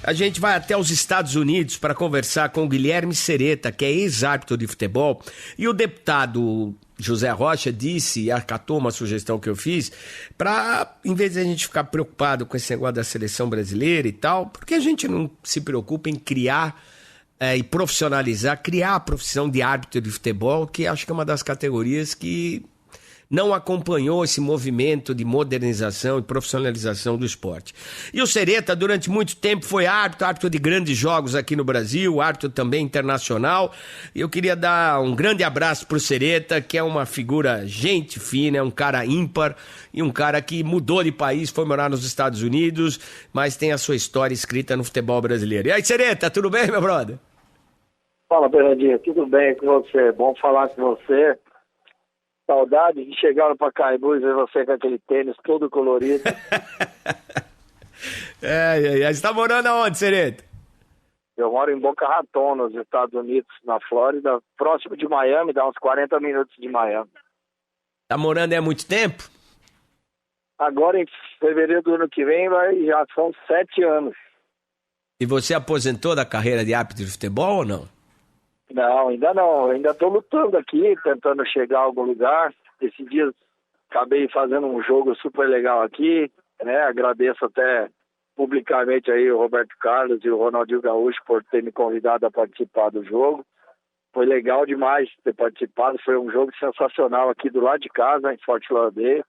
A gente vai até os Estados Unidos para conversar com o Guilherme Sereta, que é ex-árbitro de futebol, e o deputado José Rocha disse e acatou uma sugestão que eu fiz para, em vez de a gente ficar preocupado com esse negócio da seleção brasileira e tal, porque a gente não se preocupa em criar e profissionalizar, criar a profissão de árbitro de futebol, que acho que é uma das categorias que não acompanhou esse movimento de modernização e profissionalização do esporte. E o Sereta, durante muito tempo, foi árbitro de grandes jogos aqui no Brasil, árbitro também internacional. E eu queria dar um grande abraço para o Sereta, que é uma figura gente fina, é um cara ímpar e um cara que mudou de país, foi morar nos Estados Unidos, mas tem a sua história escrita no futebol brasileiro. E aí, Sereta, tudo bem, meu brother? Fala, Bernardinho, tudo bem com você? Bom falar com você. Saudade de chegar no Pacaembu e ver você com aquele tênis todo colorido. Você está morando aonde, Sereta? Eu moro em Boca Raton, nos Estados Unidos, na Flórida, próximo de Miami, dá uns 40 minutos de Miami. Tá morando há muito tempo? Agora, em fevereiro do ano que vem, já são 7 anos. E você aposentou da carreira de árbitro de futebol ou não? Não, ainda não. Ainda estou lutando aqui, tentando chegar a algum lugar. Esses dias acabei fazendo um jogo super legal aqui, né? Agradeço até publicamente aí o Roberto Carlos e o Ronaldinho Gaúcho por ter me convidado a participar do jogo. Foi legal demais ter participado. Foi um jogo sensacional aqui do lado de casa, em Fort Lauderdale.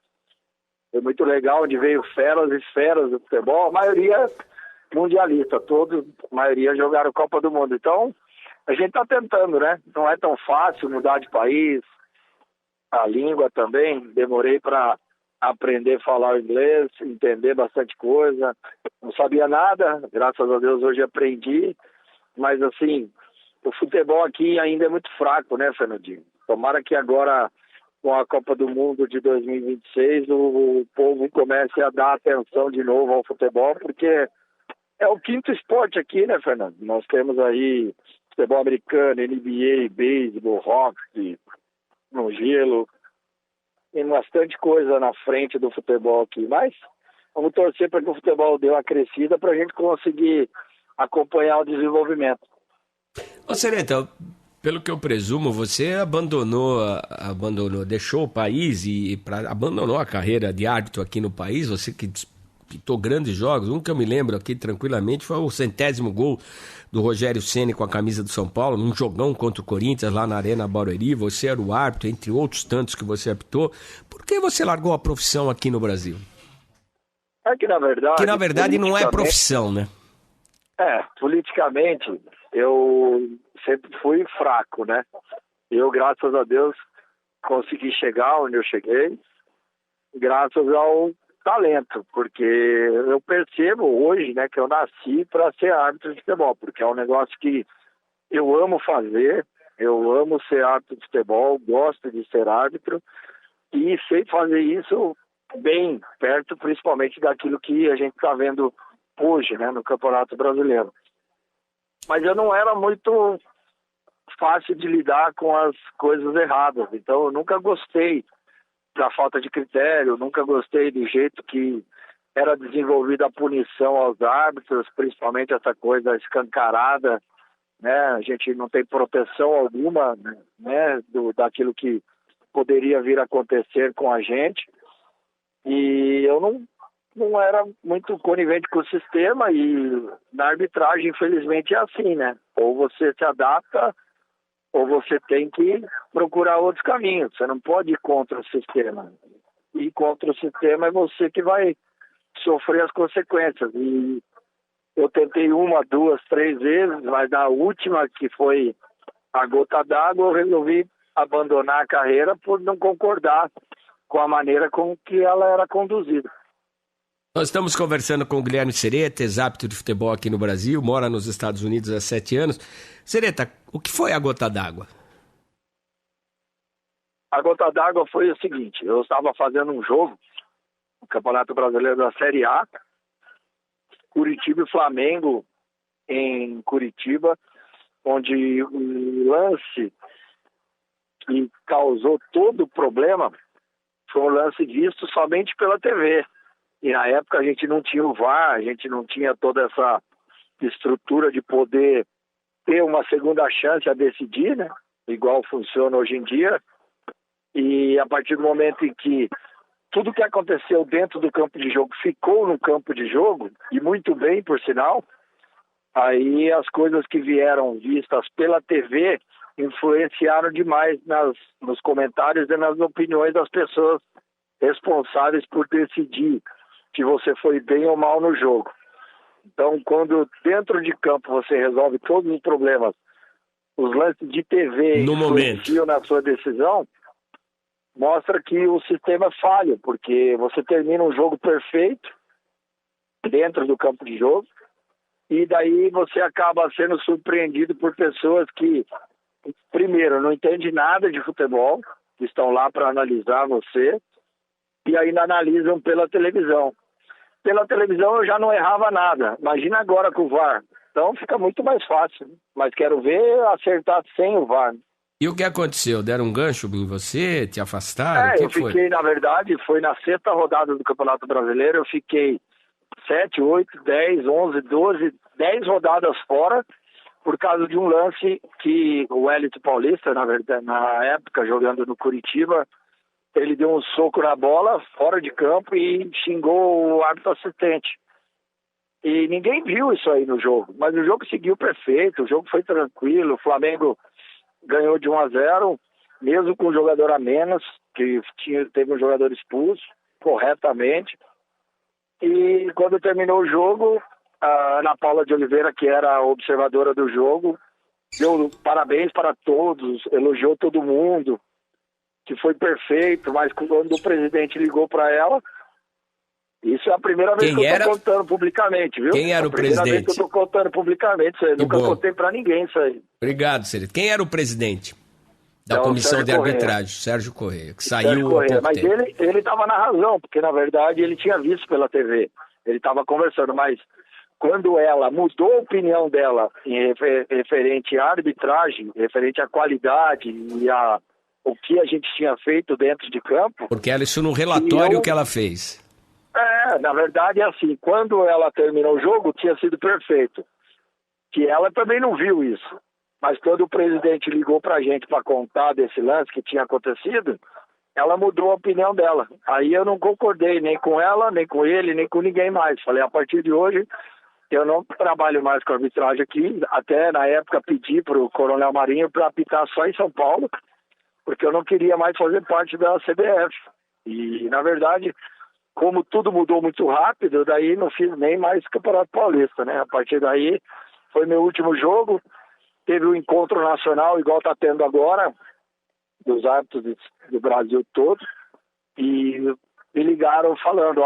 Foi muito legal, onde veio feras e feras do futebol. A maioria mundialista, a maioria jogaram Copa do Mundo. Então, a gente está tentando, né? Não é tão fácil mudar de país, a língua também. Demorei para aprender a falar inglês, entender bastante coisa. Não sabia nada, graças a Deus hoje aprendi. Mas, assim, o futebol aqui ainda é muito fraco, né, Fernandinho? Tomara que agora, com a Copa do Mundo de 2026, o povo comece a dar atenção de novo ao futebol, porque é o quinto esporte aqui, né, Fernando? Nós temos aí futebol americano, NBA, beisebol, hockey, no gelo. Tem bastante coisa na frente do futebol aqui. Mas vamos torcer para que o futebol dê uma crescida para a gente conseguir acompanhar o desenvolvimento. Ô, Sereta, pelo que eu presumo, você abandonou, deixou o país e abandonou a carreira de árbitro aqui no país, você que disputou grandes jogos. Um que eu me lembro aqui tranquilamente foi o 100º gol do Rogério Ceni com a camisa do São Paulo, num jogão contra o Corinthians lá na Arena Barueri. Você era o árbitro, entre outros tantos que você apitou. Por que você largou a profissão aqui no Brasil? É que, na verdade não é profissão, né? Politicamente, eu sempre fui fraco, né? Eu, graças a Deus, consegui chegar onde eu cheguei, graças ao talento, porque eu percebo hoje, né, que eu nasci para ser árbitro de futebol, porque é um negócio que eu amo fazer, eu amo ser árbitro de futebol, gosto de ser árbitro e sei fazer isso bem perto, principalmente daquilo que a gente está vendo hoje, né, no Campeonato Brasileiro. Mas eu não era muito fácil de lidar com as coisas erradas, então eu nunca gostei da falta de critério, nunca gostei do jeito que era desenvolvida a punição aos árbitros, principalmente essa coisa escancarada, né? A gente não tem proteção alguma, né, daquilo que poderia vir a acontecer com a gente. E eu não era muito conivente com o sistema e na arbitragem, infelizmente, é assim, né? Ou você se adapta ou você tem que procurar outros caminhos. Você não pode ir contra o sistema. Ir contra o sistema é você que vai sofrer as consequências. E eu tentei 1, 2, 3 vezes, mas na última, que foi a gota d'água, eu resolvi abandonar a carreira por não concordar com a maneira com que ela era conduzida. Nós estamos conversando com o Guilherme Sereta, ex-árbitro de futebol aqui no Brasil, mora nos Estados Unidos há 7 anos. Sereta, o que foi a gota d'água? A gota d'água foi o seguinte: eu estava fazendo um jogo no Campeonato Brasileiro da Série A, Curitiba e Flamengo em Curitiba, onde o lance que causou todo o problema foi um lance visto somente pela TV. E na época a gente não tinha o VAR, a gente não tinha toda essa estrutura de poder ter uma segunda chance a decidir, né? Igual funciona hoje em dia. E a partir do momento em que tudo que aconteceu dentro do campo de jogo ficou no campo de jogo, e muito bem, por sinal, aí as coisas que vieram vistas pela TV influenciaram demais nos comentários e nas opiniões das pessoas responsáveis por decidir se você foi bem ou mal no jogo. Então, quando dentro de campo você resolve todos os problemas, os lances de TV no influenciam na sua decisão, mostra que o sistema é falho, porque você termina um jogo perfeito dentro do campo de jogo e daí você acaba sendo surpreendido por pessoas que, primeiro, não entendem nada de futebol, que estão lá para analisar você e ainda analisam pela televisão. Pela televisão eu já não errava nada, imagina agora com o VAR. Então fica muito mais fácil, mas quero ver acertar sem o VAR. E o que aconteceu? Deram um gancho em você? Te afastaram? Eu fiquei, na verdade, foi na sexta rodada do Campeonato Brasileiro, eu fiquei 7, 8, 10, 11, 12, 10 rodadas fora, por causa de um lance que o Wellington Paulista, na verdade, na época, jogando no Curitiba, ele deu um soco na bola, fora de campo, e xingou o árbitro assistente. E ninguém viu isso aí no jogo, mas o jogo seguiu perfeito, o jogo foi tranquilo, o Flamengo ganhou de 1-0, mesmo com um jogador a menos, que teve um jogador expulso, corretamente. E quando terminou o jogo, a Ana Paula de Oliveira, que era a observadora do jogo, deu parabéns para todos, elogiou todo mundo, que foi perfeito, mas quando o presidente ligou para ela, isso é a primeira vez que eu estou contando publicamente, viu? Quem era o presidente? Primeira vez que eu estou contando publicamente isso aí. Nunca contei para ninguém isso aí. Obrigado, Serito. Quem era o presidente da comissão de arbitragem? Sérgio Correia, que saiu há pouco mas tempo. Ele estava na razão, porque na verdade ele tinha visto pela TV. Ele estava conversando, mas quando ela mudou a opinião dela em referente à arbitragem, referente à qualidade e o que a gente tinha feito dentro de campo... Porque ela, isso no relatório que ela fez. Na verdade é assim, quando ela terminou o jogo, tinha sido perfeito. Que ela também não viu isso. Mas quando o presidente ligou pra gente para contar desse lance que tinha acontecido, ela mudou a opinião dela. Aí eu não concordei nem com ela, nem com ele, nem com ninguém mais. Falei, a partir de hoje, eu não trabalho mais com arbitragem aqui. Até na época pedi pro Coronel Marinho para apitar só em São Paulo, porque eu não queria mais fazer parte da CBF. E, na verdade, como tudo mudou muito rápido, daí não fiz nem mais Campeonato Paulista, né? A partir daí, foi meu último jogo, teve um encontro nacional, igual está tendo agora, dos árbitros do Brasil todo, e me ligaram falando,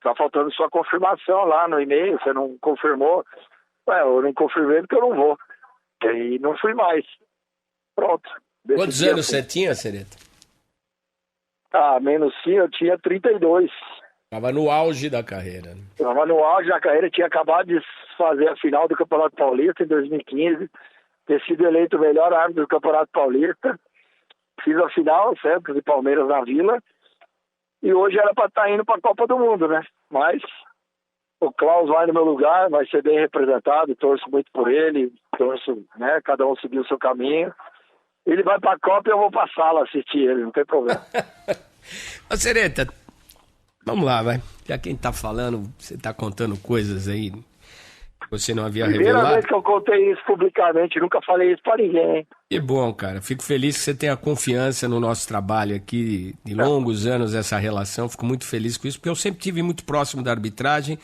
tá faltando sua confirmação lá no e-mail, você não confirmou. Eu não confirmei porque eu não vou. E não fui mais. Pronto. Quantos anos você tinha, Sereta? Menos sim, eu tinha 32. Estava no auge da carreira. Estava no auge da carreira, tinha acabado de fazer a final do Campeonato Paulista em 2015, ter sido eleito o melhor árbitro do Campeonato Paulista. Fiz a final, Santos e Palmeiras na Vila, e hoje era para estar indo para a Copa do Mundo, né? Mas o Klaus vai no meu lugar, vai ser bem representado, torço muito por ele, torço, né? Cada um seguir o seu caminho. Ele vai para a Copa e eu vou para a sala assistir ele, não tem problema. Ô, Sereta, vamos lá, vai. Já quem tá falando, você tá contando coisas aí que você não havia revelado. Primeira vez que eu contei isso publicamente, nunca falei isso para ninguém, hein? Que bom, cara. Fico feliz que você tenha confiança no nosso trabalho aqui, de longos anos, essa relação. Fico muito feliz com isso, porque eu sempre estive muito próximo da arbitragem,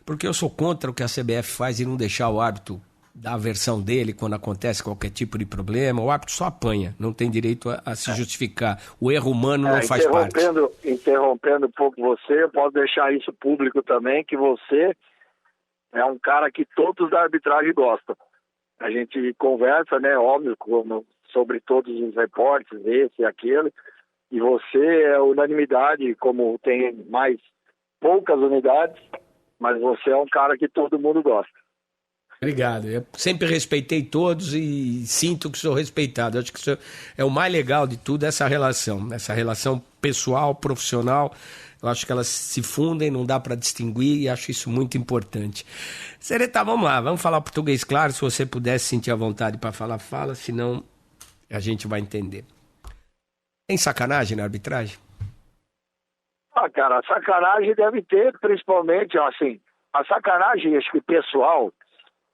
porque eu sou contra o que a CBF faz e não deixar o árbitro dar a versão dele quando acontece qualquer tipo de problema. O árbitro só apanha, não tem direito a se justificar. O erro humano não faz parte. Interrompendo um pouco você, eu posso deixar isso público também, que você é um cara que todos da arbitragem gostam. A gente conversa, né, óbvio, sobre todos os repórteres, esse e aquele, e você é unanimidade, como tem mais poucas unidades, mas você é um cara que todo mundo gosta. Obrigado. Eu sempre respeitei todos e sinto que sou respeitado. Acho que isso é o mais legal de tudo, essa relação pessoal, profissional. Eu acho que elas se fundem, não dá para distinguir e acho isso muito importante. Sereta, vamos lá, vamos falar português claro. Se você pudesse sentir a vontade para falar, fala, senão a gente vai entender. Tem sacanagem na arbitragem? Cara, a sacanagem deve ter, principalmente, assim, a sacanagem, acho que pessoal,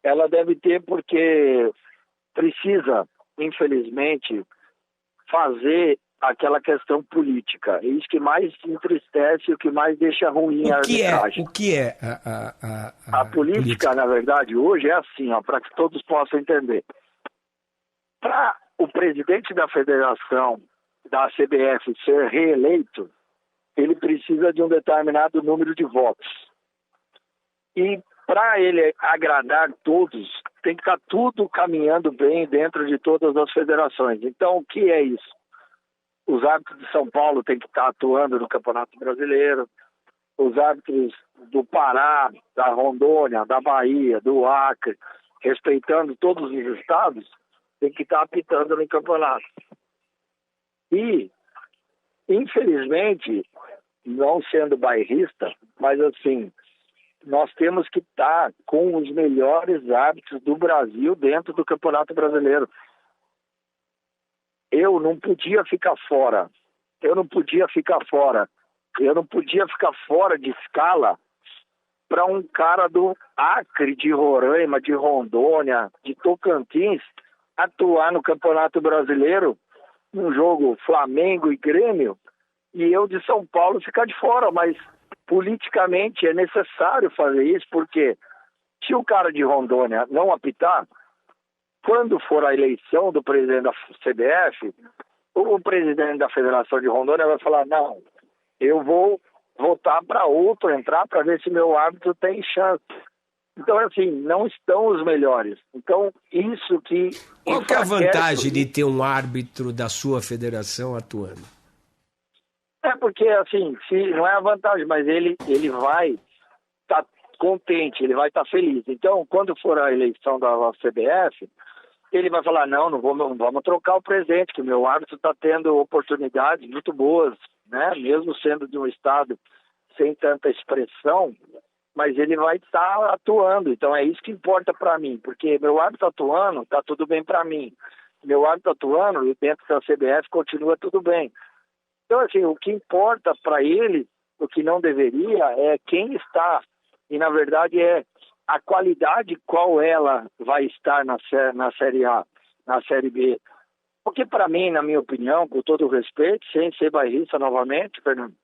ela deve ter porque precisa, infelizmente, fazer aquela questão política. É isso que mais entristece, o que mais deixa ruim a arbitragem. O que é a política, na verdade, hoje é assim, para que todos possam entender. Para o presidente da federação, da CBF, ser reeleito, ele precisa de um determinado número de votos. E para ele agradar todos, tem que estar tudo caminhando bem dentro de todas as federações. Então, o que é isso? Os árbitros de São Paulo têm que estar atuando no Campeonato Brasileiro, os árbitros do Pará, da Rondônia, da Bahia, do Acre, respeitando todos os estados, têm que estar apitando no campeonato. E, infelizmente, não sendo bairrista, mas assim, nós temos que estar com os melhores árbitros do Brasil dentro do Campeonato Brasileiro. Eu não podia ficar fora. Eu não podia ficar fora de escala para um cara do Acre, de Roraima, de Rondônia, de Tocantins, atuar no Campeonato Brasileiro, num jogo Flamengo e Grêmio, e eu de São Paulo ficar de fora. Mas politicamente é necessário fazer isso, porque se o cara de Rondônia não apitar, quando for a eleição do presidente da CBF, o presidente da Federação de Rondônia vai falar, não, eu vou votar para outro entrar para ver se meu árbitro tem chance. Então, assim, não estão os melhores. Então, isso que... Qual que é a vantagem de ter um árbitro da sua federação atuando? É porque, assim, não é a vantagem, mas ele vai estar contente, ele vai estar feliz. Então, quando for a eleição da CBF, ele vai falar, não vamos trocar o presidente, que o meu árbitro está tendo oportunidades muito boas, né? Mesmo sendo de um estado sem tanta expressão, mas ele vai estar atuando. Então é isso que importa para mim, porque meu árbitro atuando, está tudo bem para mim. Meu árbitro atuando, e dentro da CBF continua tudo bem. Então, assim, o que importa para ele, o que não deveria, é quem está. E, na verdade, é a qualidade qual ela vai estar na Série A, na Série B. Porque, para mim, na minha opinião, com todo o respeito, sem ser bairrista novamente, Fernando,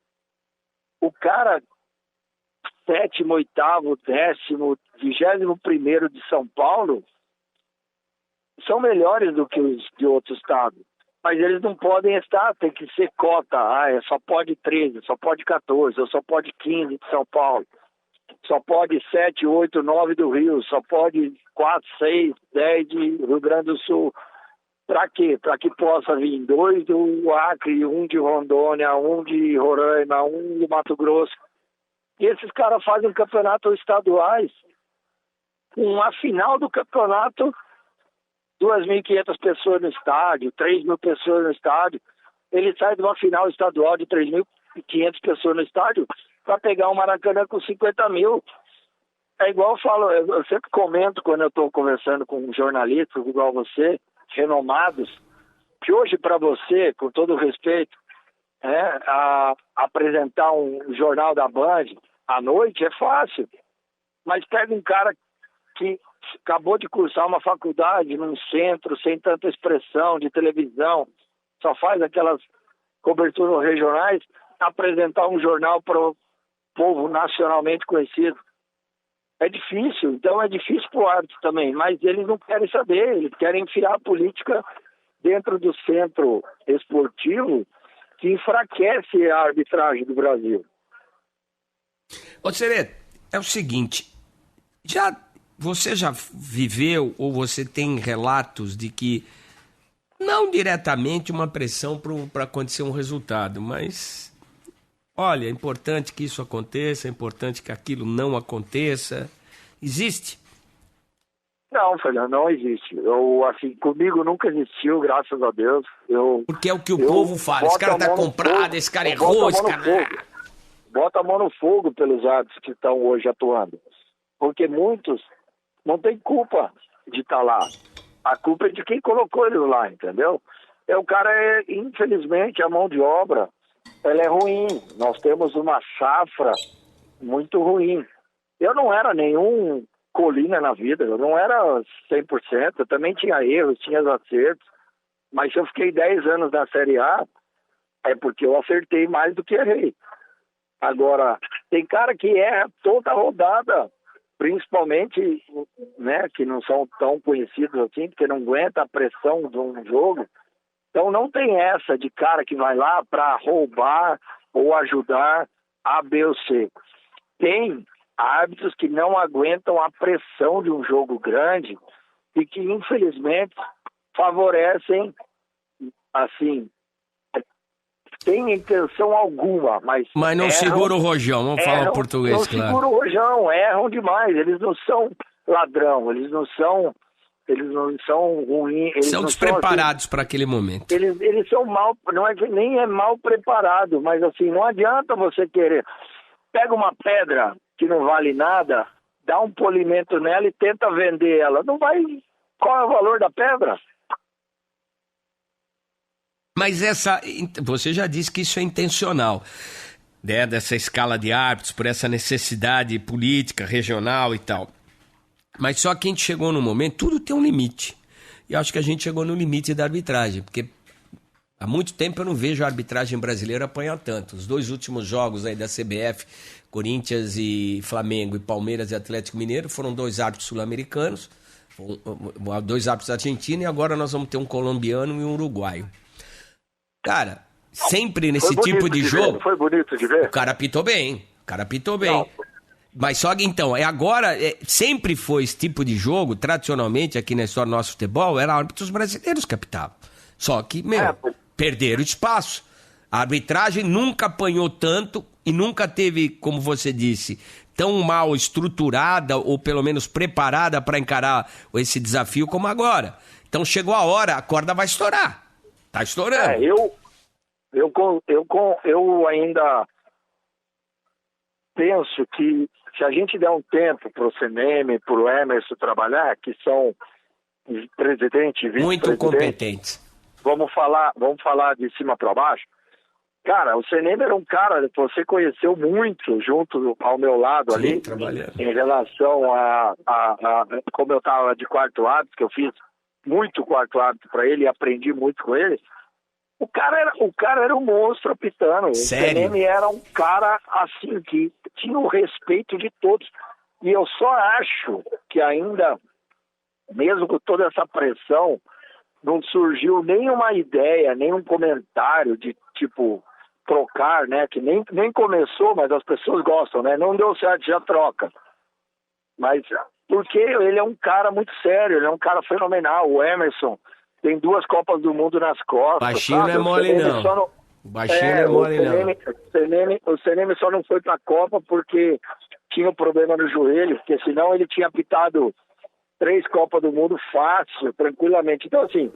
o cara 7º, 8º, 10º, 21º de São Paulo são melhores do que os de outro estado. Mas eles não podem estar, tem que ser cota. Só pode 13, só pode 14, ou só pode 15 de São Paulo. Só pode 7, 8, 9 do Rio, só pode 4, 6, 10 de Rio Grande do Sul. Para quê? Para que possa vir 2 do Acre, 1 de Rondônia, 1 de Roraima, 1 do Mato Grosso. E esses caras fazem campeonatos estaduais. Uma final do campeonato, 2.500 pessoas no estádio, 3.000 pessoas no estádio. Ele sai de uma final estadual de 3.500 pessoas no estádio para pegar um Maracanã com 50 mil. É igual eu falo, eu sempre comento quando eu estou conversando com jornalistas igual você, renomados, que hoje para você, com todo o respeito, apresentar um jornal da Band à noite é fácil. Mas pega um cara que acabou de cursar uma faculdade num centro, sem tanta expressão de televisão, só faz aquelas coberturas regionais, apresentar um jornal para o povo nacionalmente conhecido. É difícil, então é difícil para o árbitro também, mas eles não querem saber, eles querem enfiar a política dentro do centro esportivo, que enfraquece a arbitragem do Brasil. Ô, Sereta, é o seguinte, você já viveu ou você tem relatos de que, não diretamente uma pressão para acontecer um resultado, mas, olha, é importante que isso aconteça, é importante que aquilo não aconteça. Existe? Não, Fernando, não existe. Assim, comigo nunca existiu, graças a Deus. Porque é o que o povo fala. Esse cara tá comprado, esse cara errou, esse cara... Bota a mão no fogo pelos árbitros que estão hoje atuando. Porque muitos não têm culpa de estar lá. A culpa é de quem colocou eles lá, entendeu? O cara infelizmente, a mão de obra, ela é ruim. Nós temos uma safra muito ruim. Eu não era nenhum colina na vida, eu não era 100%, eu também tinha erros, tinha acertos, mas se eu fiquei 10 anos na Série A, é porque eu acertei mais do que errei. Agora, tem cara que erra toda a rodada, principalmente, né, que não são tão conhecidos assim, porque não aguenta a pressão de um jogo. Então não tem essa de cara que vai lá para roubar ou ajudar A, B ou C. Tem árbitros que não aguentam a pressão de um jogo grande e que, infelizmente, favorecem, assim, sem intenção alguma, mas não erram, segura o rojão, vamos falar português, claro. Não segura o rojão, erram demais, eles não são ladrão, eles não são ruins. Eles são despreparados para aquele momento. Eles são mal, nem é mal preparado, mas assim, não adianta você querer. Pega uma pedra que não vale nada, dá um polimento nela e tenta vender ela. Não vai. Qual é o valor da pedra? Mas você já disse que isso é intencional, né? Dessa escala de árbitros, por essa necessidade política, regional e tal. Mas só que a gente chegou num momento, tudo tem um limite. E acho que a gente chegou no limite da arbitragem, porque há muito tempo eu não vejo a arbitragem brasileira apanhar tanto. Os 2 últimos jogos aí da CBF, Corinthians e Flamengo, e Palmeiras e Atlético Mineiro, foram 2 árbitros sul-americanos, 2 árbitros argentinos, e agora nós vamos ter um colombiano e um uruguaio. Cara, sempre nesse tipo de jogo... Foi bonito de ver? O cara apitou bem, Não. Mas só que então, sempre foi esse tipo de jogo, tradicionalmente aqui na história do nosso futebol, eram árbitros brasileiros que apitavam. Só que, perderam espaço. A arbitragem nunca apanhou tanto e nunca teve, como você disse, tão mal estruturada ou pelo menos preparada para encarar esse desafio como agora. Então chegou a hora, a corda vai estourar. Tá estourando. Eu ainda penso que se a gente der um tempo para o CNM, para o Emerson trabalhar, que são presidente e vice-presidente, muito competentes. Vamos falar de cima para baixo. Cara, o CNM era um cara que você conheceu muito junto ao meu lado. Sim, ali, em relação a como eu estava de quarto árbitro, que eu fiz muito quarto árbitro para ele e aprendi muito com ele. O cara era um monstro apitando. Sério? O CNM era um cara assim que tinha o respeito de todos. E eu só acho que ainda, mesmo com toda essa pressão, não surgiu nenhuma ideia, nenhum comentário de tipo trocar, né? Que nem começou, mas as pessoas gostam, né? Não deu certo, já troca. Mas porque ele é um cara muito sério, ele é um cara fenomenal. O Emerson tem 2 Copas do Mundo nas costas. Baixinho não é mole, não. Baixinho não é mole, não. O CNM só não foi pra Copa porque tinha um problema no joelho, porque senão ele tinha apitado 3 Copas do Mundo fácil, tranquilamente. Então, assim,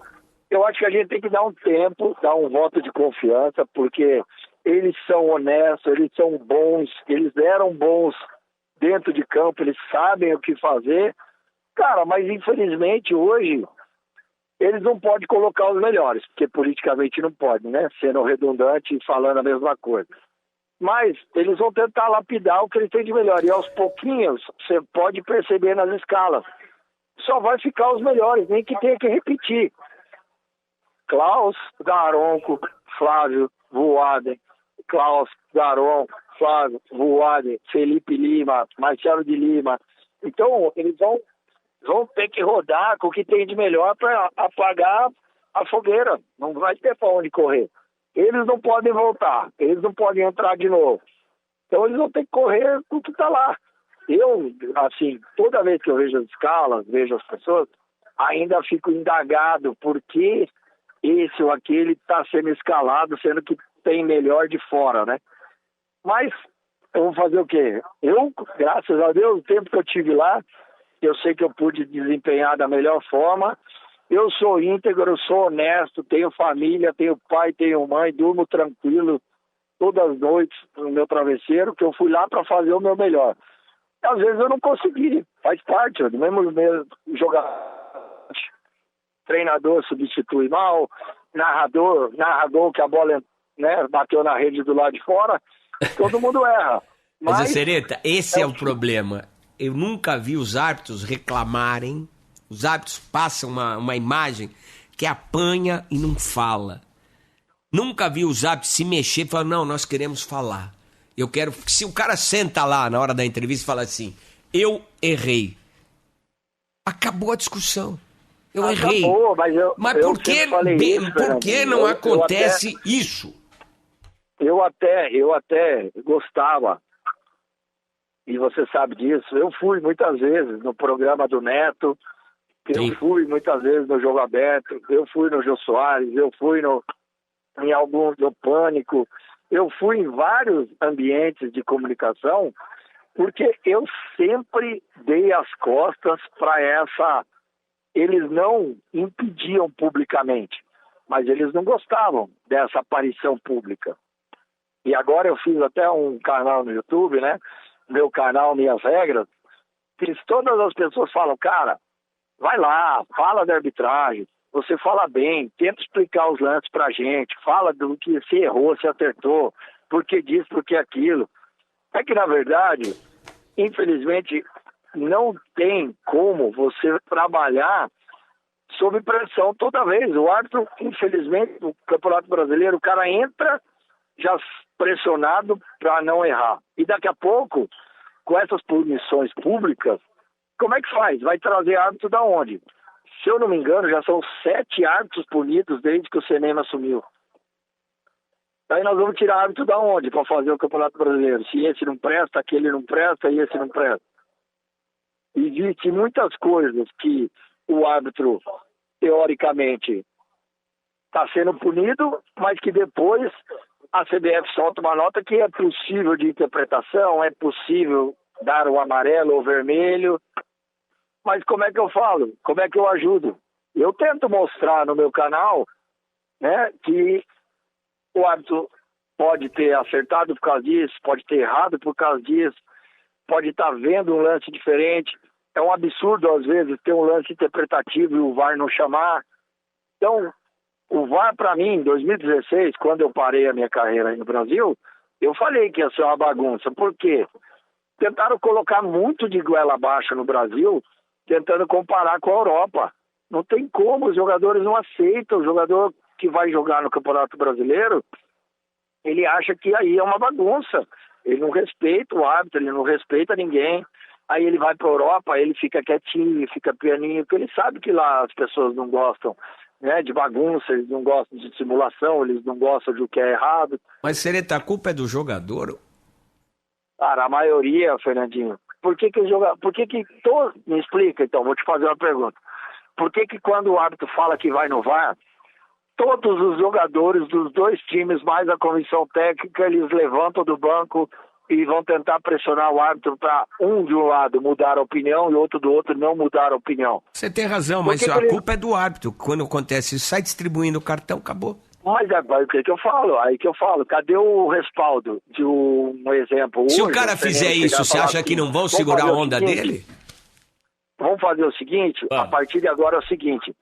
eu acho que a gente tem que dar um tempo, dar um voto de confiança, porque eles são honestos, eles são bons, eles eram bons dentro de campo, eles sabem o que fazer. Cara, mas infelizmente hoje eles não podem colocar os melhores, porque politicamente não pode, né? Sendo redundante e falando a mesma coisa. Mas eles vão tentar lapidar o que eles têm de melhor. E aos pouquinhos, você pode perceber nas escalas. Só vai ficar os melhores, nem que tenha que repetir. Klaus, Daronco, Flávio, Voaden. Klaus, Daron, Flávio, Voaden, Felipe Lima, Marcelo de Lima. Então, eles vão ter que rodar com o que tem de melhor para apagar a fogueira. Não vai ter para onde correr. Eles não podem voltar, eles não podem entrar de novo. Então eles vão ter que correr com o que está lá. Eu, assim, toda vez que eu vejo as escalas, vejo as pessoas, ainda fico indagado por que esse ou aquele está sendo escalado, sendo que tem melhor de fora, né? Mas eu vou fazer o quê? Eu, graças a Deus, o tempo que eu tive lá, eu sei que eu pude desempenhar da melhor forma. Eu sou íntegro, sou honesto, tenho família, tenho pai, tenho mãe, durmo tranquilo todas as noites no meu travesseiro, que eu fui lá para fazer o meu melhor. Às vezes eu não consegui, faz parte, do mesmo jogar, treinador substitui mal, narrador que a bola, né, bateu na rede do lado de fora, todo mundo erra. Mas, Sereta, esse é o problema. Eu nunca vi os árbitros reclamarem, os árbitros passam uma imagem que apanha e não fala. Nunca vi os árbitros se mexer e falar, não, nós queremos falar. Eu quero. Se o cara senta lá na hora da entrevista e fala assim, eu errei. Acabou a discussão. Eu errei. Mas por que não acontece isso? Eu até gostava, e você sabe disso, eu fui muitas vezes no programa do Neto, eu fui muitas vezes no Jogo Aberto, eu fui no Jô Soares, eu fui em algum do Pânico, eu fui em vários ambientes de comunicação, porque eu sempre dei as costas para essa... Eles não impediam publicamente, mas eles não gostavam dessa aparição pública. E agora eu fiz até um canal no YouTube, né? Meu canal, Minhas Regras. Fiz, todas as pessoas falam, cara, vai lá, fala da arbitragem, você fala bem, tenta explicar os lances pra gente, fala do que se errou, se acertou, por que disso, por que aquilo. É que, na verdade, infelizmente, não tem como você trabalhar sob pressão toda vez. O árbitro, infelizmente, no Campeonato Brasileiro, o cara entra já pressionado para não errar. E daqui a pouco, com essas punições públicas, como é que faz? Vai trazer árbitro da onde? Se eu não me engano, já são 7 árbitros punidos desde que o Senema assumiu. Aí nós vamos tirar árbitro da onde para fazer o Campeonato Brasileiro? Se esse não presta, aquele não presta e esse não presta. Existem muitas coisas que o árbitro, teoricamente, está sendo punido, mas que depois a CBF solta uma nota que é possível de interpretação, é possível dar o amarelo ou vermelho. Mas como é que eu falo? Como é que eu ajudo? Eu tento mostrar no meu canal, né, que o árbitro pode ter acertado por causa disso, pode ter errado por causa disso, pode estar vendo um lance diferente. É um absurdo, às vezes, ter um lance interpretativo e o VAR não chamar. Então, o VAR, para mim, em 2016, quando eu parei a minha carreira aí no Brasil, eu falei que ia ser uma bagunça. Por quê? Tentaram colocar muito de goela abaixo no Brasil, tentando comparar com a Europa. Não tem como, os jogadores não aceitam. O jogador que vai jogar no Campeonato Brasileiro, ele acha que aí é uma bagunça. Ele não respeita o árbitro, ele não respeita ninguém. Aí ele vai para a Europa, ele fica quietinho, fica pianinho, porque ele sabe que lá as pessoas não gostam, né, de bagunça, eles não gostam de simulação, eles não gostam de o que é errado. Mas, Sereta, a culpa é do jogador? Cara, a maioria, Fernandinho. Por que o jogador... Me explica, então, vou te fazer uma pergunta. Por que quando o árbitro fala que vai no VAR, todos os jogadores dos dois times, mais a comissão técnica, eles levantam do banco e vão tentar pressionar o árbitro para um de um lado mudar a opinião e outro do outro não mudar a opinião? Você tem razão, mas a culpa é do árbitro. Quando acontece isso, sai distribuindo o cartão, acabou. Mas é o que eu falo, cadê o respaldo de um exemplo? Se o cara fizer isso, você acha que não vão segurar a onda dele? Vamos fazer o seguinte, a partir de agora é o seguinte,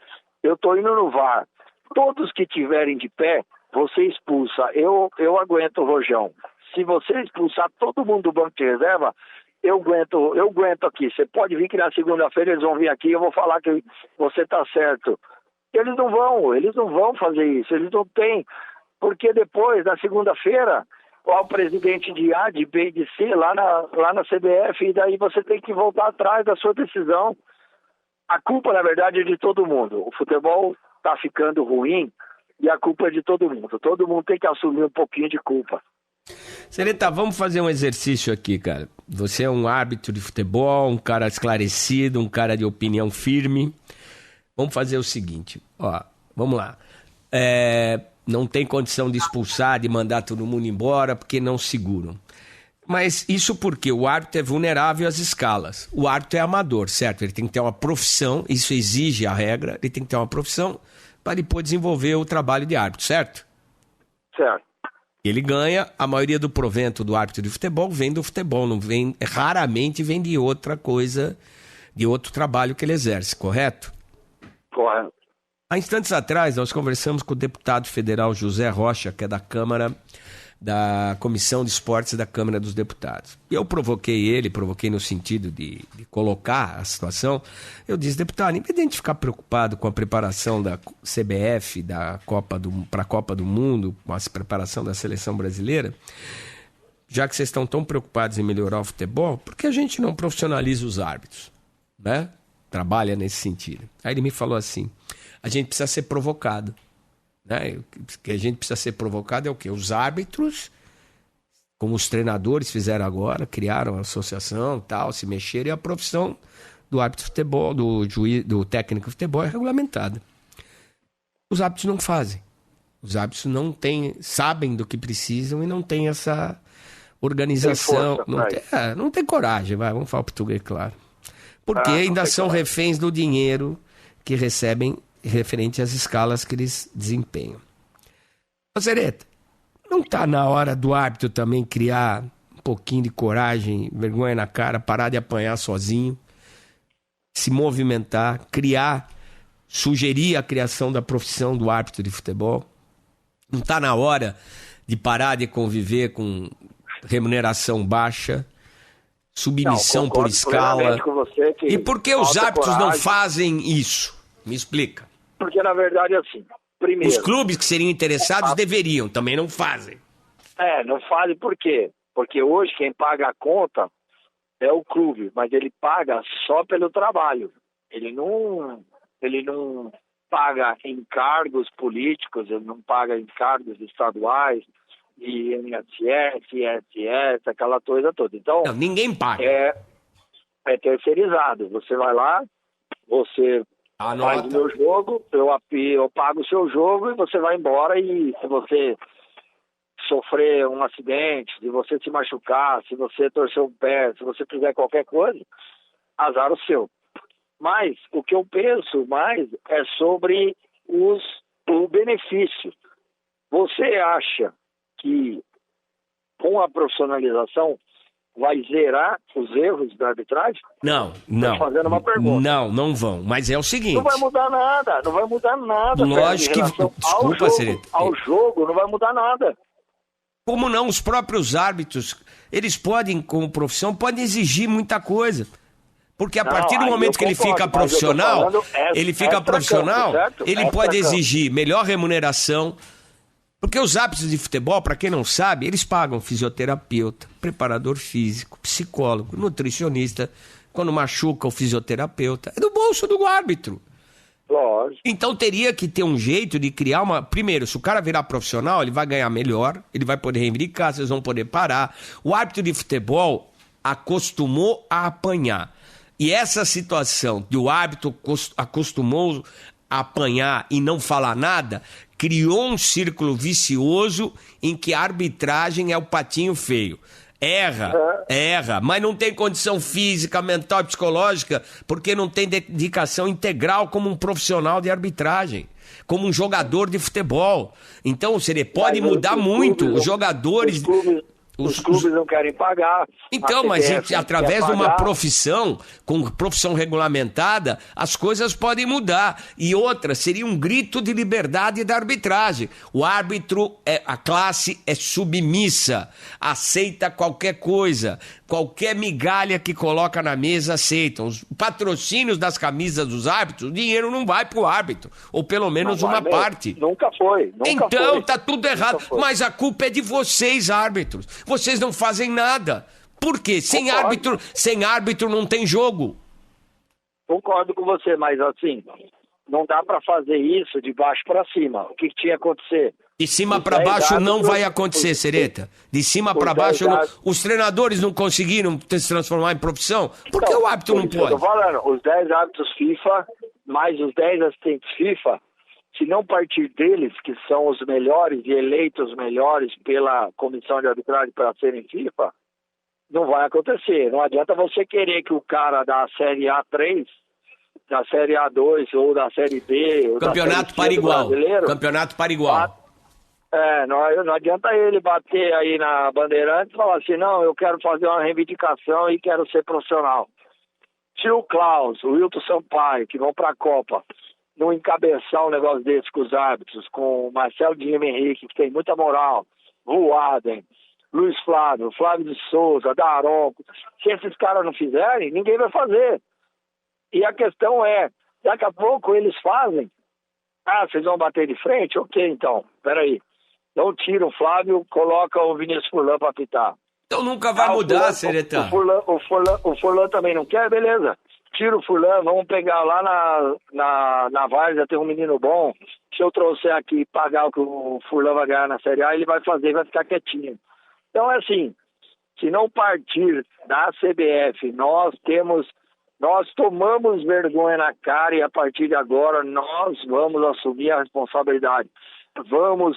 eu tô indo no VAR, todos que tiverem de pé, você expulsa, eu aguento o rojão. Se você expulsar todo mundo do banco de reserva, eu aguento aqui. Você pode vir que na segunda-feira eles vão vir aqui e eu vou falar que você tá certo. Eles não vão fazer isso, eles não têm. Porque depois, na segunda-feira, o presidente de A, de B e de C lá na CBF, e daí você tem que voltar atrás da sua decisão. A culpa, na verdade, é de todo mundo. O futebol tá ficando ruim e a culpa é de todo mundo. Todo mundo tem que assumir um pouquinho de culpa. Sereta, vamos fazer um exercício aqui, cara. Você é um árbitro de futebol, um cara esclarecido, um cara de opinião firme. Vamos fazer o seguinte, ó, vamos lá. Não tem condição de expulsar, de mandar todo mundo embora, porque não seguram. Mas isso porque o árbitro é vulnerável às escalas. O árbitro é amador, certo? Ele tem que ter uma profissão, isso exige a regra, ele tem que ter uma profissão para depois desenvolver o trabalho de árbitro, certo? Certo. Ele ganha, a maioria do provento do árbitro de futebol vem do futebol, não vem, raramente vem de outra coisa, de outro trabalho que ele exerce, correto? Correto. Há instantes atrás, nós conversamos com o deputado federal José Rocha, que é da Comissão de Esportes da Câmara dos Deputados. E eu provoquei no sentido de colocar a situação. Eu disse, deputado, em vez de a gente ficar preocupado com a preparação da CBF para a Copa do Mundo, com a preparação da seleção brasileira, já que vocês estão tão preocupados em melhorar o futebol, por que a gente não profissionaliza os árbitros? Né? Trabalha nesse sentido. Aí ele me falou assim, a gente precisa ser provocado. Né? O que a gente precisa ser provocado é o quê? Os árbitros, como os treinadores fizeram agora, criaram a associação, tal, se mexeram, e a profissão do árbitro de futebol, do técnico de futebol é regulamentada. Os árbitros não fazem. Os árbitros não sabem do que precisam e não têm essa organização. Não tem coragem, vamos falar português, claro. Porque ainda são reféns do dinheiro que recebem referente às escalas que eles desempenham. Ô Sereta, não está na hora do árbitro também criar um pouquinho de coragem, vergonha na cara, parar de apanhar sozinho, se movimentar, sugerir a criação da profissão do árbitro de futebol? Não está na hora de parar de conviver com remuneração baixa, submissão por escala? E por que os árbitros não fazem isso? Me explica. Porque, na verdade, assim, primeiro... Os clubes que seriam interessados deveriam, também não fazem. Não fazem por quê? Porque hoje quem paga a conta é o clube, mas ele paga só pelo trabalho. Ele não paga encargos políticos, ele não paga encargos estaduais, de INSS, ISS, aquela coisa toda. Então, não, ninguém paga. É terceirizado. Você vai lá, você... faz o meu jogo, eu pago o seu jogo e você vai embora, e se você sofrer um acidente, se você se machucar, se você torcer um pé, se você fizer qualquer coisa, azar o seu. Mas o que eu penso mais é sobre o benefício. Você acha que com a profissionalização vai zerar os erros da arbitragem? Não. Estou fazendo uma pergunta. Não vão. Mas é o seguinte... Não vai mudar nada. Lógico que... Desculpa, Sereta. Ao jogo não vai mudar nada. Como não? Os próprios árbitros, eles podem, como profissão, podem exigir muita coisa. Porque a partir do momento que ele fica profissional, ele pode exigir melhor remuneração. Porque os árbitros de futebol, para quem não sabe, eles pagam fisioterapeuta, preparador físico, psicólogo, nutricionista. Quando machuca o fisioterapeuta, é do bolso do árbitro. Lógico. Então teria que ter um jeito de criar uma... Primeiro, se o cara virar profissional, ele vai ganhar melhor, ele vai poder reivindicar, vocês vão poder parar. O árbitro de futebol acostumou a apanhar. E essa situação de o árbitro acostumou a apanhar e não falar nada, criou um círculo vicioso em que a arbitragem é o patinho feio. Erra, mas não tem condição física, mental e psicológica, porque não tem dedicação integral como um profissional de arbitragem, como um jogador de futebol. Então, pode mudar muito. Os jogadores... Os clubes não querem pagar. Então, mas através de uma profissão, com profissão regulamentada, as coisas podem mudar. E outra, seria um grito de liberdade da arbitragem. O árbitro, a classe é submissa, aceita qualquer coisa. Qualquer migalha que coloca na mesa aceitam. Os patrocínios das camisas dos árbitros, o dinheiro não vai para o árbitro. Ou pelo menos uma parte. Nunca foi. Então, tá tudo errado. Mas a culpa é de vocês, árbitros. Vocês não fazem nada. Por quê? Sem árbitro não tem jogo. Concordo com você, mas assim, não dá para fazer isso de baixo para cima. O que tinha que acontecer? De cima para baixo não vai acontecer, Sereta. De cima para baixo, os treinadores não conseguiram se transformar em profissão. Por que o árbitro não pode? Eu tô falando, os 10 árbitros FIFA, mais os 10 assistentes FIFA, se não partir deles, que são os melhores e eleitos melhores pela comissão de arbitragem para serem FIFA, Não vai acontecer. Não adianta você querer que o cara da Série A3, da Série A2 ou da Série B... Ou Campeonato para igual. Campeonato para igual. Não adianta ele bater aí na Bandeirantes e falar assim, não, eu quero fazer uma reivindicação e quero ser profissional. Se o Klaus, o Wilton Sampaio, que vão para a Copa, não encabeçar um negócio desse com os árbitros, com o Marcelo Guilherme Henrique, que tem muita moral, o Adem, Luiz Flávio, Flávio de Souza, Daronco, se esses caras não fizerem, ninguém vai fazer. E a questão é, daqui a pouco eles fazem, vocês vão bater de frente? Ok, então, peraí. Não tira o Flávio, coloca o Vinícius Furlan para apitar. Então nunca vai mudar, Seretão. O Furlan também não quer, beleza. Tira o Furlan, vamos pegar lá na Várzea, tem um menino bom. Se eu trouxer aqui e pagar o que o Furlan vai ganhar na Série A, ele vai fazer, vai ficar quietinho. Então é assim, se não partir da CBF, nós tomamos vergonha na cara e a partir de agora nós vamos assumir a responsabilidade. Vamos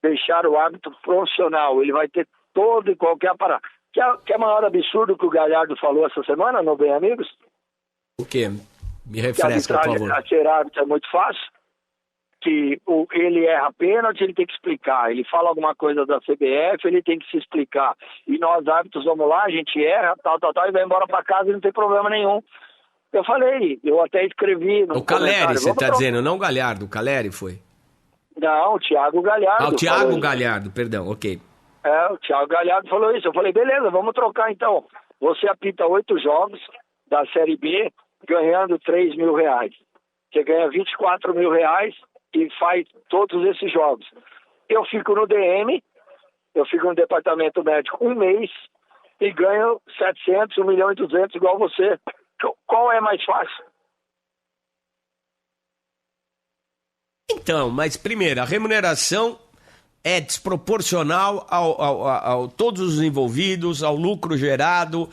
deixar o árbitro profissional, ele vai ter todo e qualquer aparato. Que é maior absurdo que o Galhardo falou essa semana, no Bem Amigos? O quê? Me refresca, por favor. Ser árbitro é muito fácil, que ele erra pênalti, ele tem que explicar. Ele fala alguma coisa da CBF, ele tem que se explicar. E nós, árbitros, vamos lá, a gente erra, tal, e vai embora para casa e não tem problema nenhum. Eu falei, eu até escrevi... O Caleri, você está dizendo, não o Galhardo, o Caleri foi? Não, o Thiago Galhardo. O Thiago Galhardo, perdão, ok. O Thiago Galhardo falou isso. Eu falei, beleza, vamos trocar então. Você apita 8 jogos da Série B ganhando R$3.000. Você ganha R$24 mil e faz todos esses jogos. Eu fico no DM, eu fico no departamento médico um mês e ganho 700, 1.200.000 igual você. Qual é mais fácil? Então, mas primeiro, a remuneração é desproporcional a todos os envolvidos, ao lucro gerado.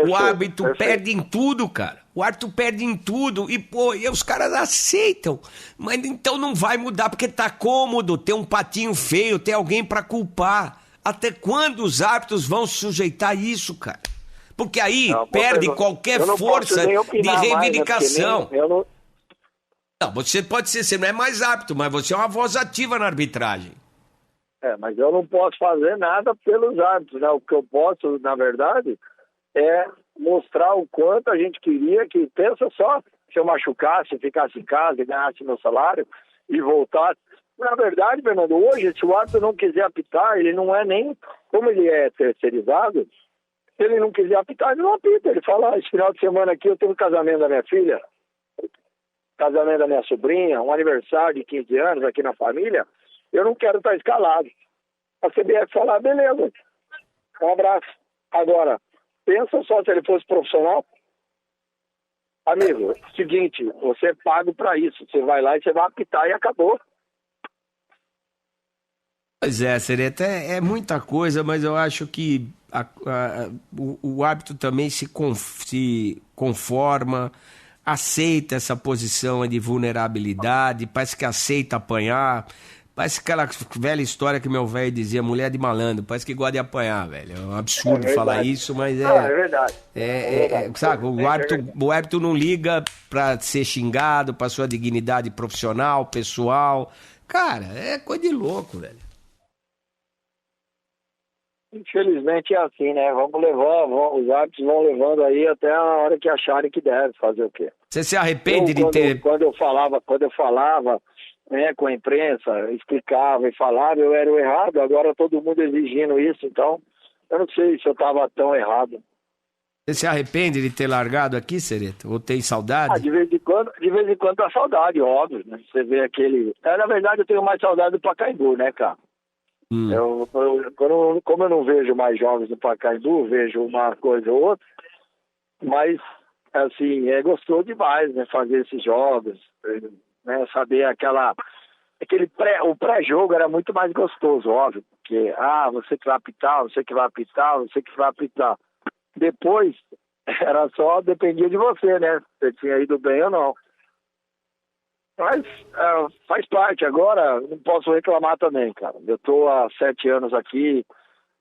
O árbitro perde em tudo, cara. O árbitro perde em tudo e os caras aceitam. Mas então não vai mudar porque tá cômodo ter um patinho feio, ter alguém para culpar. Até quando os árbitros vão se sujeitar a isso, cara? Porque aí perde qualquer força de reivindicação. Não, você pode ser, você não é mais árbitro, mas você é uma voz ativa na arbitragem. Mas eu não posso fazer nada pelos árbitros, né? O que eu posso, na verdade, é mostrar o quanto a gente queria que, pensa só, se eu machucasse, ficasse em casa, ganhasse meu salário e voltasse. Na verdade, Fernando, hoje, se o árbitro não quiser apitar, ele não é nem, como ele é terceirizado, se ele não quiser apitar, ele não apita. Ele fala, esse final de semana aqui eu tenho um casamento da minha filha, casamento da minha sobrinha, um aniversário de 15 anos aqui na família, eu não quero estar escalado. A CBF falar, beleza, um abraço. Agora, pensa só se ele fosse profissional. Amigo, seguinte, você é pago para isso. Você vai lá e você vai apitar e acabou. Pois é, Sereta, é muita coisa, mas eu acho que o árbitro também se conforma, aceita essa posição de vulnerabilidade, parece que aceita apanhar, parece aquela velha história que meu velho dizia, mulher de malandro, parece que gosta de apanhar, velho. É um absurdo falar isso, mas é verdade. Sabe, o árbitro não liga pra ser xingado, pra sua dignidade profissional, pessoal. Cara, é coisa de louco, velho. Infelizmente é assim, né? Vamos levando, os árbitros vão levando aí até a hora que acharem que deve fazer o quê. Você se arrepende de ter... Quando eu falava, né, com a imprensa, explicava e falava, eu era o errado, agora todo mundo exigindo isso, então eu não sei se eu estava tão errado. Você se arrepende de ter largado aqui, Sereta? Ou tem saudade? De vez em quando dá saudade, óbvio, né? Você vê aquele... na verdade eu tenho mais saudade do Pacaembu, né, cara? Como eu não vejo mais jogos do Pacaembu, vejo uma coisa ou outra, mas assim, é gostoso demais, né, fazer esses jogos, né, saber o pré-jogo era muito mais gostoso, óbvio, porque você que vai apitar, você que vai apitar, você que vai apitar. Depois era só, dependia de você, né, você tinha ido bem ou não. Mas faz parte. Agora, não posso reclamar também, cara. Eu tô há 7 anos aqui,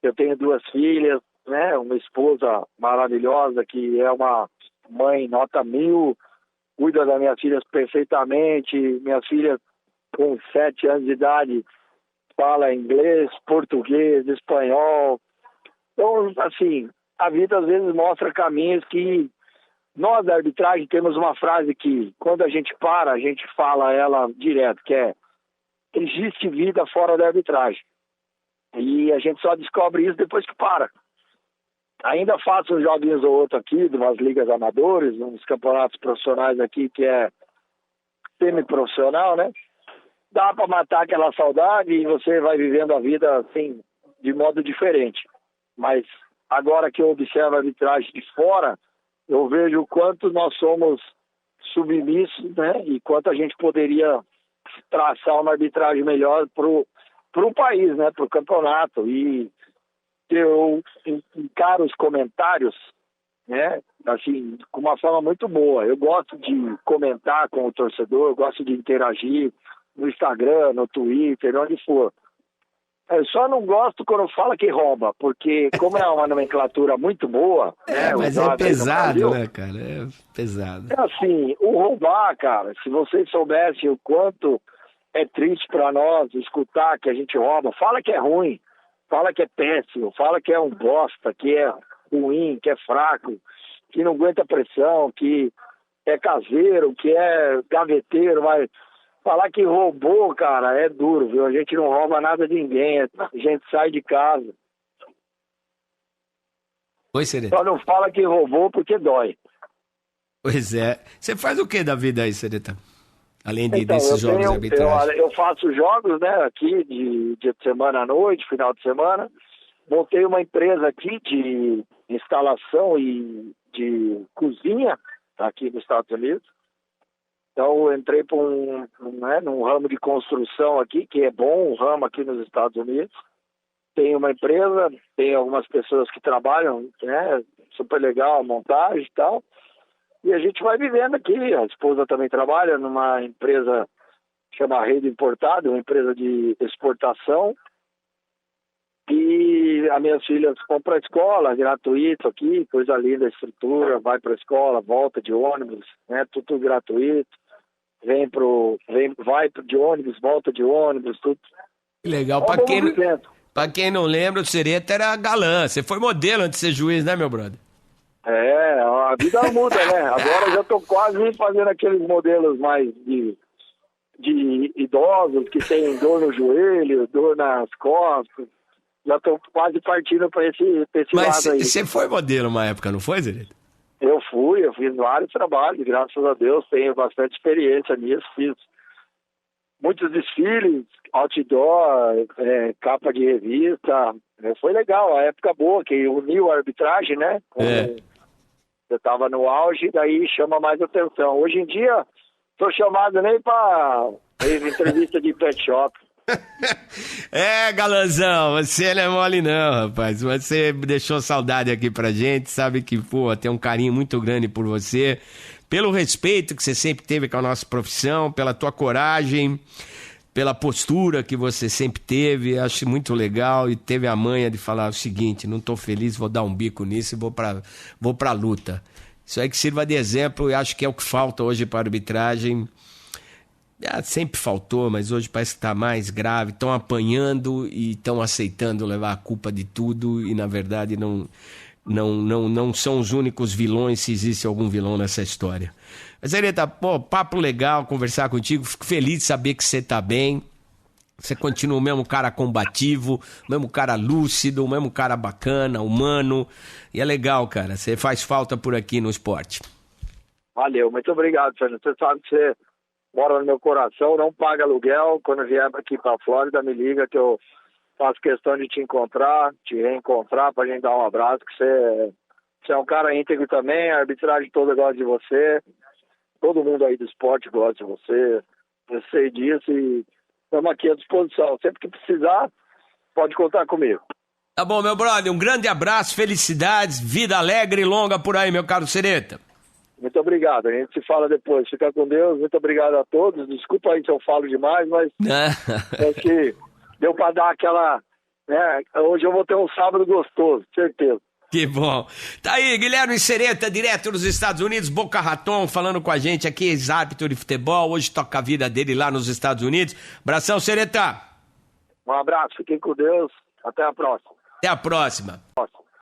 eu tenho 2 filhas, né? Uma esposa maravilhosa, que é uma mãe nota 1000, cuida das minhas filhas perfeitamente. Minha filha, com 7 anos de idade, fala inglês, português, espanhol. Então, assim, a vida às vezes mostra caminhos que nós da arbitragem temos uma frase que, quando a gente para, a gente fala ela direto, que é: existe vida fora da arbitragem. E a gente só descobre isso depois que para. Ainda faço uns joguinhos ou outro aqui, de umas ligas amadores, uns campeonatos profissionais aqui, que é semi-profissional, né? Dá para matar aquela saudade e você vai vivendo a vida, assim, de modo diferente. Mas agora que eu observo a arbitragem de fora, eu vejo o quanto nós somos submissos, né? E quanto a gente poderia traçar uma arbitragem melhor pro país, né? Pro campeonato. E eu encaro os comentários, né? Assim, com uma forma muito boa. Eu gosto de comentar com o torcedor, eu gosto de interagir no Instagram, no Twitter, onde for. Eu só não gosto quando fala que rouba, porque como é uma nomenclatura muito boa... Mas é pesado, né, cara? É pesado. É assim, o roubar, cara, se vocês soubessem o quanto é triste para nós escutar que a gente rouba, fala que é ruim, fala que é péssimo, fala que é um bosta, que é ruim, que é fraco, que não aguenta pressão, que é caseiro, que é gaveteiro, mas... Falar que roubou, cara, é duro, viu? A gente não rouba nada de ninguém, a gente sai de casa. Oi, Sereta. Só não fala que roubou porque dói. Pois é. Você faz o que da vida aí, Sereta? Além desses jogos de arbitragem. Eu faço jogos, né, aqui, de dia de semana à noite, final de semana. Montei uma empresa aqui de instalação e de cozinha, aqui nos Estados Unidos. Então, eu entrei para num ramo de construção aqui, que é bom, um ramo aqui nos Estados Unidos. Tem uma empresa, tem algumas pessoas que trabalham, né? Super legal a montagem e tal. E a gente vai vivendo aqui. A esposa também trabalha numa empresa que chama Rede Importada, uma empresa de exportação. E as minhas filhas vão para a escola, gratuito aqui, coisa linda, a estrutura, vai para a escola, volta de ônibus, né? Tudo gratuito. Vai de ônibus, volta de ônibus, tudo. Que legal. Pra quem não lembra, o Sereta era galã. Você foi modelo antes de ser juiz, né, meu brother? É, a vida muda, né? Agora eu já tô quase fazendo aqueles modelos mais de idosos que tem dor no joelho, dor nas costas. Já tô quase partindo pra esse lado aí. Mas você foi modelo uma época, não foi, Sereta? Eu fiz vários trabalhos, graças a Deus, tenho bastante experiência nisso, fiz muitos desfiles, outdoor, capa de revista, foi legal, a época boa, que uniu a arbitragem, né? Eu tava no auge, daí chama mais atenção. Hoje em dia, tô chamado nem pra entrevista de pet shop. Galanzão, você não é mole não, rapaz. Você deixou saudade aqui pra gente, sabe que, pô, tem um carinho muito grande por você, pelo respeito que você sempre teve com a nossa profissão, pela tua coragem, pela postura que você sempre teve. Acho muito legal, e teve a manha de falar o seguinte: não tô feliz, vou dar um bico nisso e vou pra luta. Isso aí que sirva de exemplo, e acho que é o que falta hoje para a arbitragem. Sempre faltou, mas hoje parece que está mais grave. Estão apanhando e estão aceitando levar a culpa de tudo, e na verdade não são os únicos vilões, se existe algum vilão nessa história. Mas, Sereta, pô, papo legal conversar contigo. Fico feliz de saber que você está bem. Você continua o mesmo cara combativo, o mesmo cara lúcido, o mesmo cara bacana, humano. E é legal, cara. Você faz falta por aqui no esporte. Valeu, muito obrigado, Fernando. Você sabe que você mora no meu coração, não paga aluguel. Quando vier aqui para a Flórida, me liga que eu faço questão de te encontrar, te reencontrar para a gente dar um abraço, que você é um cara íntegro também, a arbitragem toda gosta de você, todo mundo aí do esporte gosta de você, eu sei disso e estamos aqui à disposição. Sempre que precisar, pode contar comigo. Tá bom, meu brother, um grande abraço, felicidades, vida alegre e longa por aí, meu caro Sereta. Muito obrigado, a gente se fala depois. Fica com Deus, muito obrigado a todos. Desculpa aí se eu falo demais, mas acho que deu para dar aquela... né? Hoje eu vou ter um sábado gostoso, certeza. Que bom. Tá aí, Guilherme Sereta, direto dos Estados Unidos, Boca Raton, falando com a gente aqui, ex-árbitro de futebol, hoje toca a vida dele lá nos Estados Unidos. Abração, Sereta. Um abraço, fiquem com Deus, até a próxima. Até a próxima.